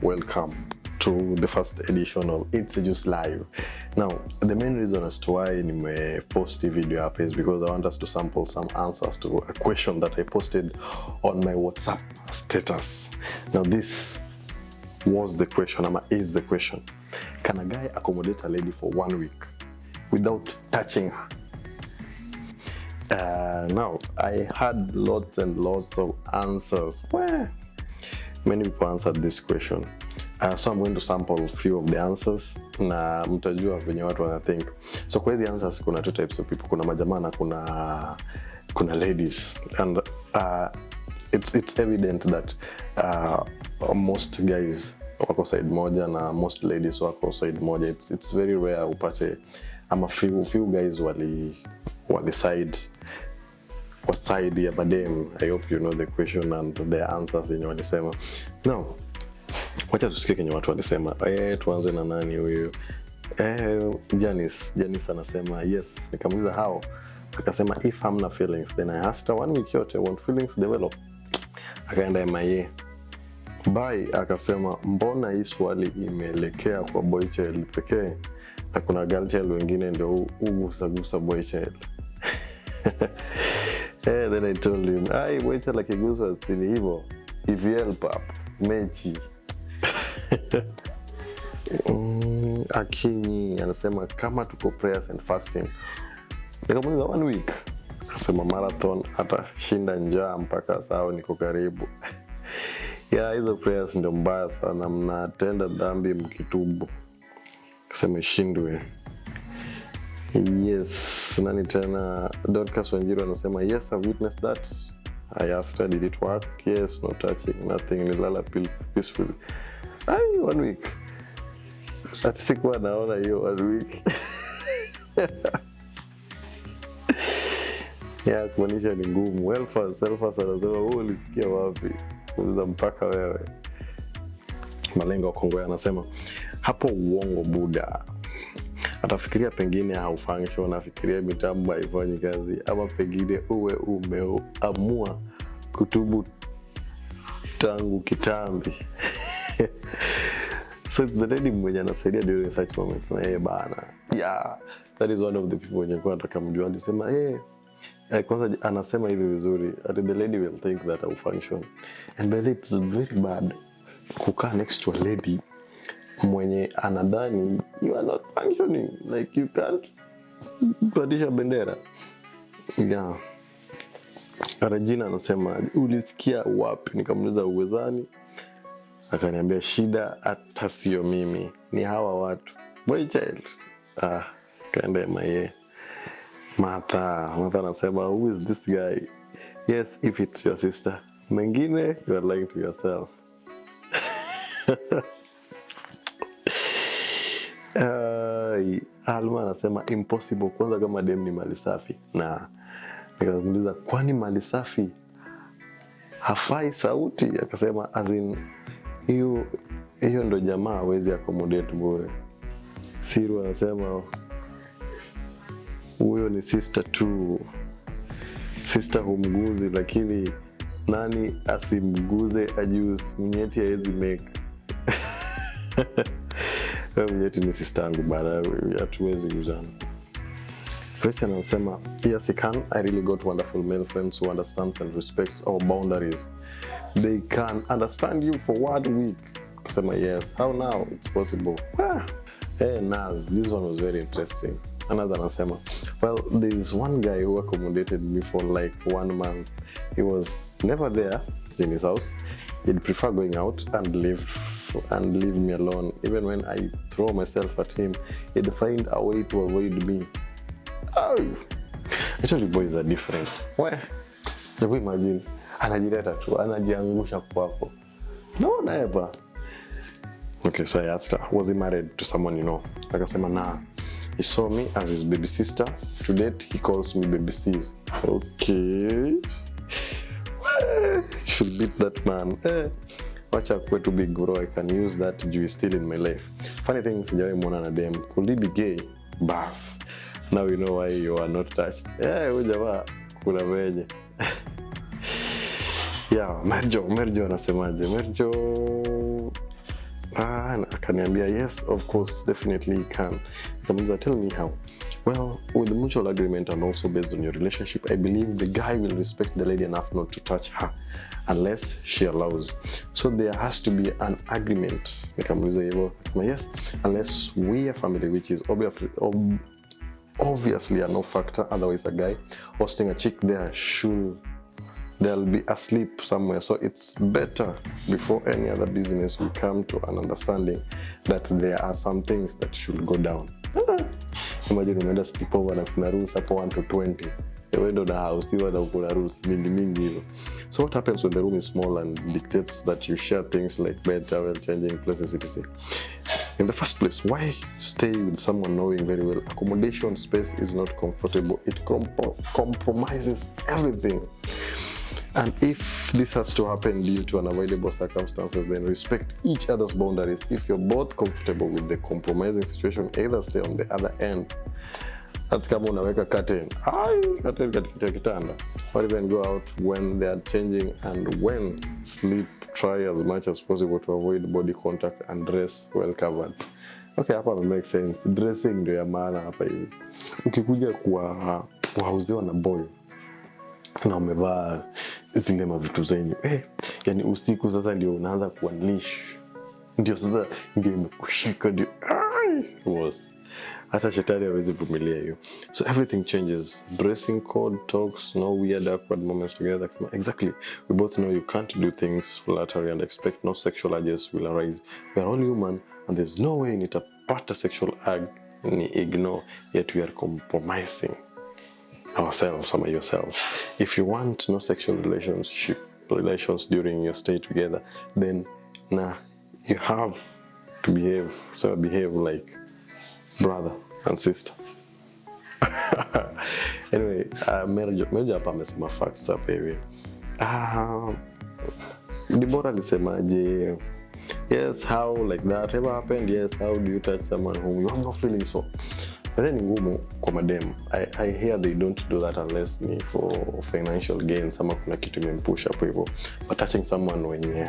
welcome to the first edition of It's Ajus Live. Now, the main reason as to why I post the video up is because I want us to sample some answers to a question that I posted on my WhatsApp status. Now, this was the question, is the question. Can a guy accommodate a lady for 1 week without touching her? Now, I had lots and lots of answers. Well, many people answered this question. So I'm going to sample a few of the answers na mtajua venye watu wana think. So kwa hizi answers kuna two types of people. Kuna majamaa na kuna ladies. And it's evident that most guys wako side moja na most ladies wako side moja. It's very rare upate ama few guys wali side ya madem. I hope you know the question and the answers yenye walisema. Now, wacha tusikie kenye watu walisema. Tuanze na nani huyu? Janice anasema yes. Nikamuuliza how? Akasema if hamna feelings. Then I asked her 1 week yote won't feelings develop? Akaenda MIA. Bye akasema mbona hii swali imeelekea kwa boy child pekee na kuna girl child wengine ndio ugusa boy child. Then I told him, boy child akiguswa sini hivyo. If you help up, mechi. Akinyi anasema kama tuko prayers and fasting. Nikamuuliza 1 week. Akasema marathon hata shinda njaa mpaka sao niko karibu. Hizo prayers ndio mbaya sana, mnatenda dhambi mkitubu. Akasema shindwe. Yes, nani tena? Dorcas Wanjiru anasema yes, I've witnessed that. I asked her, did it work? Yes, no touching, nothing, nilala peaceful. 1 week. Ati sikuwa naona hiyo 1 week. Kumaanisha ni ngumu. Selfas anasema ulisikia wapi? Kuuliza mpaka wewe. Malengo wa Kongo anasema hapo uongo buda. Atafikiria pengine haufunction, afikiria mitambo haifanyi kazi, ama pengine uwe umeamua kutubu tangu kitambi. So it's the lady mwenye anasaidia during such moments na bana. That is one of the people wenye kwa nataka mjua. Alisema kwanza anasema hivi vizuri, the lady will think that I function. And by it's very bad kukaa next to a lady mwenye anadhani you are not functioning, like you can't kuadisha bendera. Regina anasema ulisikia wapi? Nikamuuliza uwezani. Akaniambia shida hata sio mimi, ni hawa watu. Boy child. Kaenda MIA. Martha anasema who is this guy? Yes, if it's your sister. Mengine you are lying to yourself. Alma anasema impossible kwanza kama dem ni mali safi. Na nikamuuliza kwani mali safi hafai sauti? Akasema as in hiyo ndo jamaa hawezi accommodate bure. Siru anasema huyo ni sister tu. Sister humguzi, lakini nani asimguze Ajus? Mnyeti hawezi make. Mnyeti ni sister yangu bana, hatuwezi guzana. Christian anasema yes I can. I really got wonderful male friends who understands and respects our boundaries. They can understand you for 1 week. Akasema yes. How now? It's possible. Naz, this one was very interesting. Another anasema well, there is one guy who accommodated me for like 1 month. He was never there in his house. He'd prefer going out and leave me alone. Even when I throw myself at him, he'd find a way to avoid me. Actually boys are different. Hebu imagine anajileta tu, anajiangusha kwako. No, never. Okay, so I asked her, was he married to someone you know? Akasema nah. He saw me as his baby sister. To date, he calls me baby sis. Okay. You should beat that man. Watch out, way too big, bro. I can use that juu is still in my life. Funny thing, sijawahi muona na dem. Could he be gay? Bas. Now you know why you are not touched. Huyu jamaa kuna venye. Merjo anasemaje? Merjo Akaniambia yes, of course, definitely you can. Nikamuuliza, tell me how. Well, with the mutual agreement and also based on your relationship, I believe the guy will respect the lady enough not to touch her unless she allows. So there has to be an agreement. Nikamuuliza hivyo. Yes, unless we are family, which is obviously a no factor. Otherwise, a guy hosting a chick there they'll be asleep somewhere. So it's better before any other business we come to an understanding that there are some things that should go down. Imagine umeenda sleepover na kuna rules hapo 1 to 20. Wewe ndo na house hiyo na kuna rules mingi hivyo. So what happens when the room is small and dictates that you share things like bed, towel, changing places, etc. In the first place, why stay with someone knowing very well accommodation space is not comfortable? It compromises everything. And if this has to happen due to unavoidable circumstances, then respect each other's boundaries. If you're both comfortable with the compromising situation, either stay on the other end. That's kama unaweka curtain katika kitanda. Or even go out when they are changing, and when sleep, try as much as possible to avoid body contact and dress well covered. Okay, hapa make sense. Dressing ndio ya maana hapa hivi. Ukikuja kuhauziwa na boy na umevaa zile mavitu zenyu, yani usiku sasa ndio unaanza kuunleash, ndio sasa ndio imekushika, ndio was hata shetani hawezi vumilia hiyo. So everything changes. Dressing code, talks, no weird awkward moments together. Exactly. We both know you can't do things flattery and expect no sexual urges will arise. We are all human and there's no way nitapata sexual urge ni ignore, yet we are compromising ourselves or yourself. If you want no sexual relations during your stay together, then you have to behave like brother and sister. Anyway, Meja hapa amesema facts hapa hivi. Dibora alisemaje? Yes, how like that ever happened? Yes, how do you touch someone whom you have no feelings for? But then ngumu kwa madem. I hear they don't do that unless ni for financial gain. Sama kuna kitu imempush hapo hivyo. But touching someone wenye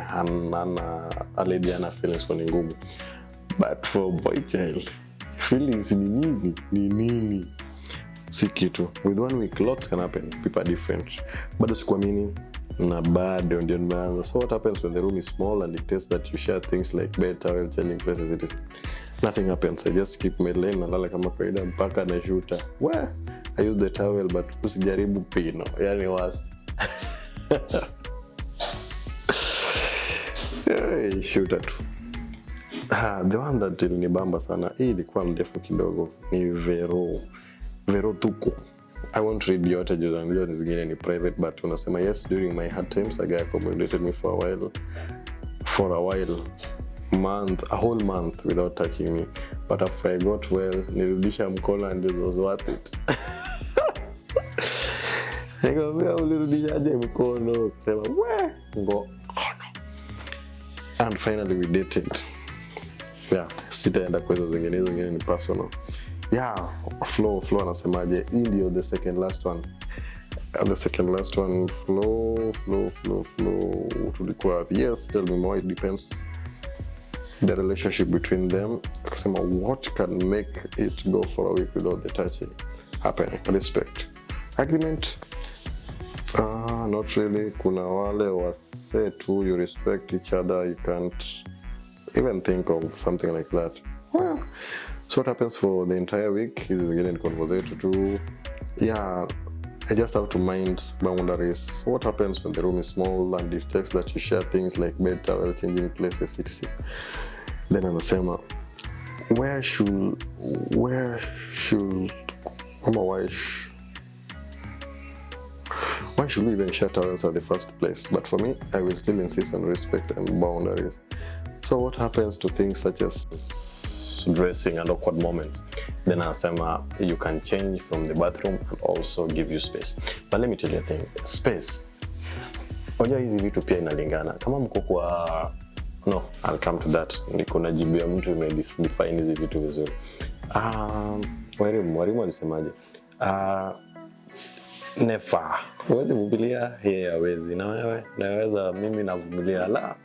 a lady ana feelings for ni ngumu. But for boy child, feelings ni nini? Si kitu. With 1 week, lots can happen. People are different. Bado sikuamini na bado ndio nimeanza. So what happens when the room is small and it takes that you share things like bed, towel, changing places, it is nothing happens. I just keep my lane na lala kama kawaida mpaka na shoota. I use the towel but usijaribu pino. Yani was shoota tu. The one that ilinibamba sana, hii ilikuwa ndefu kidogo, ni Vero tuko. I won't read yote juu zingine ni private, but unasema yes, during my hard times a guy accommodated me for a whole month without touching me, but after I got well nirudisha mkono and it was worth it. Nikamwambia ulirudishaje mkono? Kusema and finally we dated. Sitaenda kwa hizo zingine ni personal. Flow anasemaje? Hii ndio the second last one. Flow. Tulikuwa yes, tell me more. It depends the relationship between them. Akasema what can make it go for a week without the touching happening? Respect. Agreement? Not really. Kuna wale wase tu you respect each other, you can't even think of something like that. So what happens for the entire week is again conversation too. I just have to mind boundaries. So what happens when the room is small and it takes that you share things like bed, towel, changing places, etc. Then anasema why should we even share towels at the first place? But for me, I will still insist on respect and boundaries. So what happens to things such as dressing and awkward moments? Then anasema you can change from the bathroom and also give you space. But let me tell you a thing, space. Unajua hizi vitu pia inalingana. Kama mko kwa I'll come to that. Niko na jibu ya mtu define hizi vitu vizuri. Mwalimu alisemaje? Never. Huwezi vumilia, yeye hawezi. Na wewe naweza, mimi navumilia.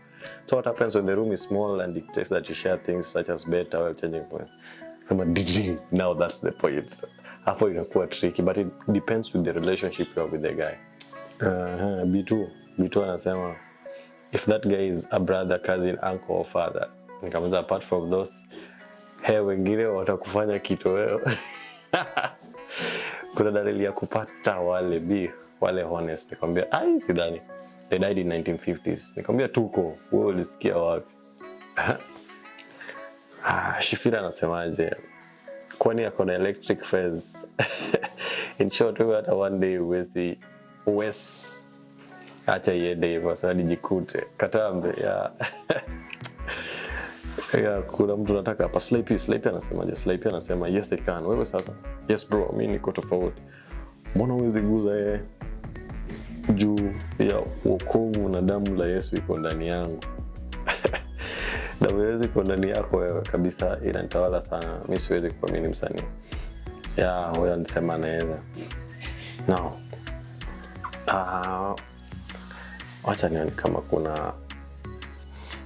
So what happens when the room is small and dictates that you share things such as bed, towel, changing point? Now that's the point. Hapo inakuwa tricky, but it depends with the relationship you have with the guy. B2 anasema if that guy is a brother, cousin, uncle or father, nikamwambia apart from those, wengine watakufanya kitoweo. Kuna dalili ya kupata wale honest. Nikamwambia sidhani. They died in 1950s. Nikamwambia tuko, wewe ulisikia wapi? Shifira anasemaje? Kwani yako na electric fence? In short, wewe hata one day uwezi acha iende hivyo, sasa nijikute katambe ya ya kuna mtu anataka hapa. Sleepy anasemaje? Sleepy anasema yes I can. Wewe sasa, yes bro, mimi niko tofauti. Mbona huwezi guza juu ya wokovu na damu la Yesu iko ndani yangu? Damu ya Yesu iko ndani yako wewe kabisa, inanitawala sana. Mimi siwezi kuamini msanii. Wewe unasema anaweza. Now wacha nione kama kuna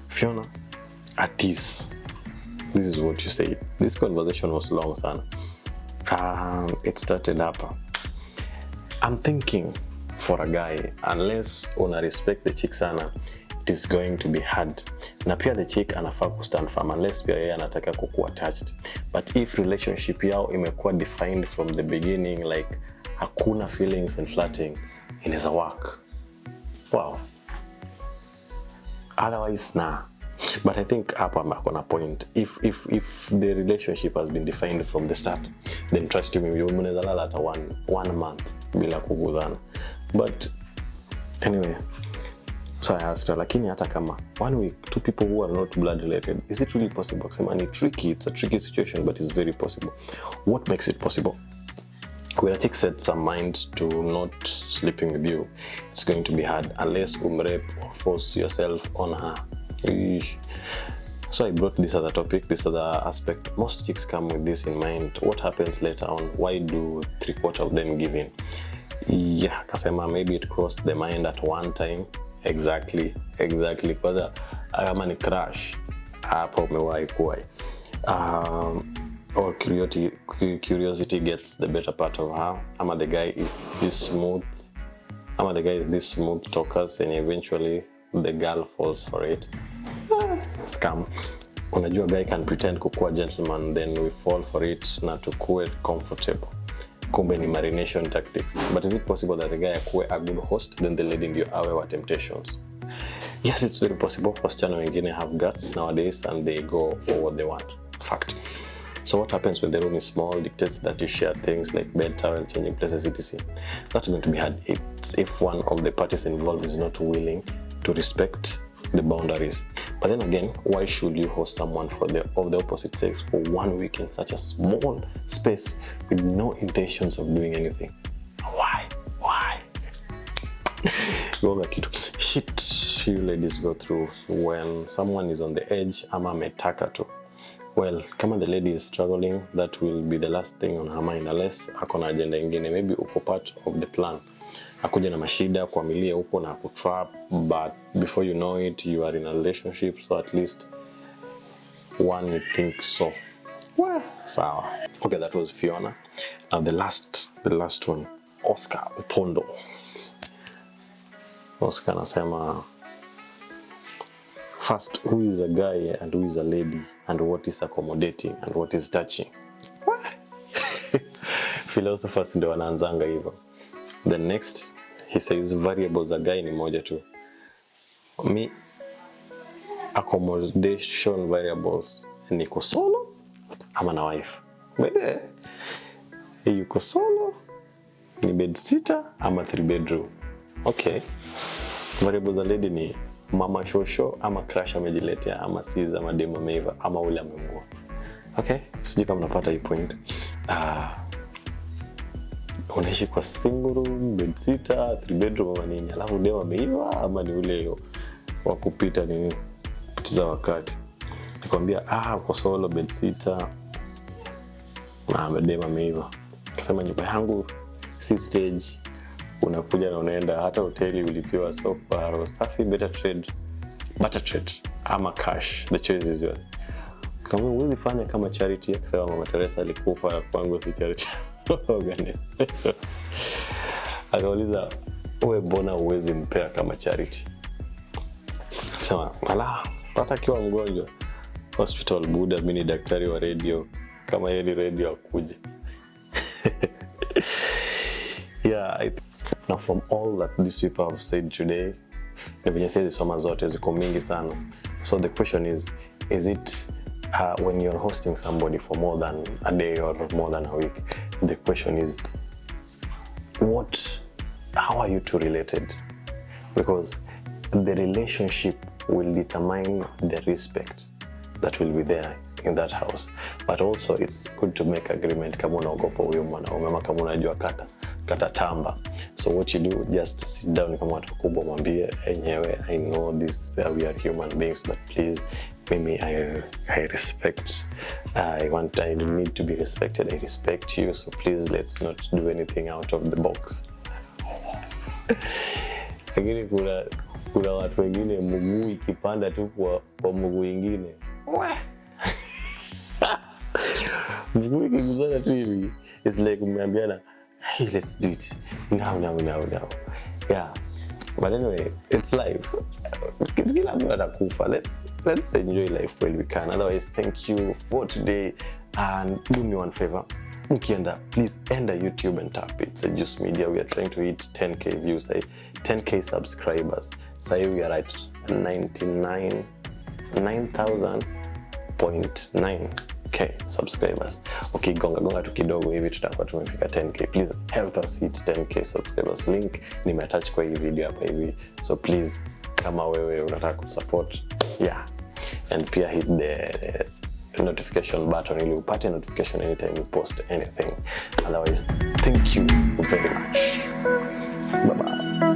Fiona Ajus. This is what you said. This conversation was long sana. It started hapa. I'm thinking for a guy, unless una respect the chick sana, it is going to be hard. Na pia the chick anafaa kustand firm unless pia yeye anataka kukuwa attached. But if relationship yao imekuwa defined from the beginning, like hakuna feelings and flirting, inaweza work. Wow. Otherwise, nah. But I think hapa kuna point. If the relationship has been defined from the start, then trust me, you mnaweza lala hata one month bila kuguzana. But anyway, so I asked her, lakini hata kama 1 week, 2 people who are not blood related, is it really possible? Kusema ni tricky, it's a tricky situation, but it's very possible. What makes it possible? When a chick sets her mind to not sleeping with you, it's going to be hard unless rape or force yourself on her. Eesh. So I brought this other topic, this other aspect. Most chicks come with this in mind. What happens later on? Why do 3/4 of them give in? Yeah, kasema maybe it crossed the mind at one time. Exactly. Kwa kama ni crush, hapo umewahi kuwa. Or curiosity gets the better part of her. Ama the guy is this smooth talkers and eventually the girl falls for it. Scam. Unajua guy can pretend kukuwa gentleman, then we fall for it na tukue comfortable. Kumbe ni marination tactics. But is it possible that the guy akuwe a good host, then the lady ndio awe wa temptations? Yes, it's very possible. Wasichana wengine have guts nowadays and they go for what they want. Fact. So what happens when the room is small, dictates that you share things like bed, towel, changing places, etc. That's going to be hard if one of the parties involved is not willing to respect the boundaries. But then again, why should you host someone of the opposite sex for 1 week in such a small space with no intentions of doing anything? Why? Shit you ladies go through when someone is on the edge ama ametaka tu. Well, kama the lady is struggling, that will be the last thing on her mind unless akona agenda ingine. Maybe uko part of the plan. Akuja na mashida, kuamilia upo na kutrap, but before you know it, you are in a relationship, so at least one thinks so. Well, sawa. Okay, that was Fiona. Now the last one, Oscar Upondo. Oscar anasema, first, who is a guy and who is a lady, and what is accommodating and what is touching? Philosophers ndio wanaanzanga hivyo. The next, he says variables za guy ni moja tu. Me, accommodation variables, niko solo ama na wife. Bede, yuko solo, ni bed sitter ama 3 bedroom. Okay. Variables za lady ni mama shosho ama crush amejiletea ama sis ama demo ameiva ama ule amemua. Okay, sijui kama napata hii point. Unaishi kwa single room, bed sitter, 3 bedroom ama nini, alafu demo ameiva ama ni ule wa kupita nini, kupitiza wakati. Nikwambia uko solo, bed sitter na demo ameiva. Kasema nyumba yangu si stage, unakuja na unaenda hata hoteli ulipiwa sofa, rosafi, butter trade. ama cash, the choice is yours. Kama huwezi fanya kama charity, akisema Mama Teresa alikufa na kwangu si charity organization. Akauliza, wewe mbona huwezi mpea kama charity? Sema, ala, hata akiwa mgonjwa hospital buda, mimi ni daktari wa radio, kama yeye ni radio akuje. Yeah, now from all that these people have said today, venye sisi soma zote ziko mingi sana. So the question is it when you're hosting somebody for more than a day or more than a week, the question is how are you two related? Because the relationship will determine the respect that will be there in that house. But also it's good to make agreement kama unaogopa huyo mwanaume ama kama unajua kata tamba. So what you do, just sit down kama watu kubwa, mwambie enyewe, I know this, we are human beings, but please, mimi I respect, I need to be respected, I respect you, so please let's not do anything out of the box. Lakini kuna watu wengine mguu ikipanda tu kwa mguu ingine. Mguu ikiguzana tu hivi, it's like umeambiana, hey, let's do it now. Yeah, but anyway, it's life. It's gonna be atakufa. Let's enjoy life while we can. Otherwise, thank you for today, and do me one favor. Ukienda, please enter YouTube and tap it. It's Ajus Media. We are trying to hit 10k views, 10k subscribers. So we are at 9,000.9k subscribers. Okay, gonga tu kidogo hivi tutakuwa tumefika 10k. Please help us hit 10k subscribers. Link nimeattach kwa hii video hapa hivi. So please, kama wewe unataka kusupport, yeah, and pia hit the notification button ili upate notification anytime you post anything. Otherwise, thank you very much. Bye bye.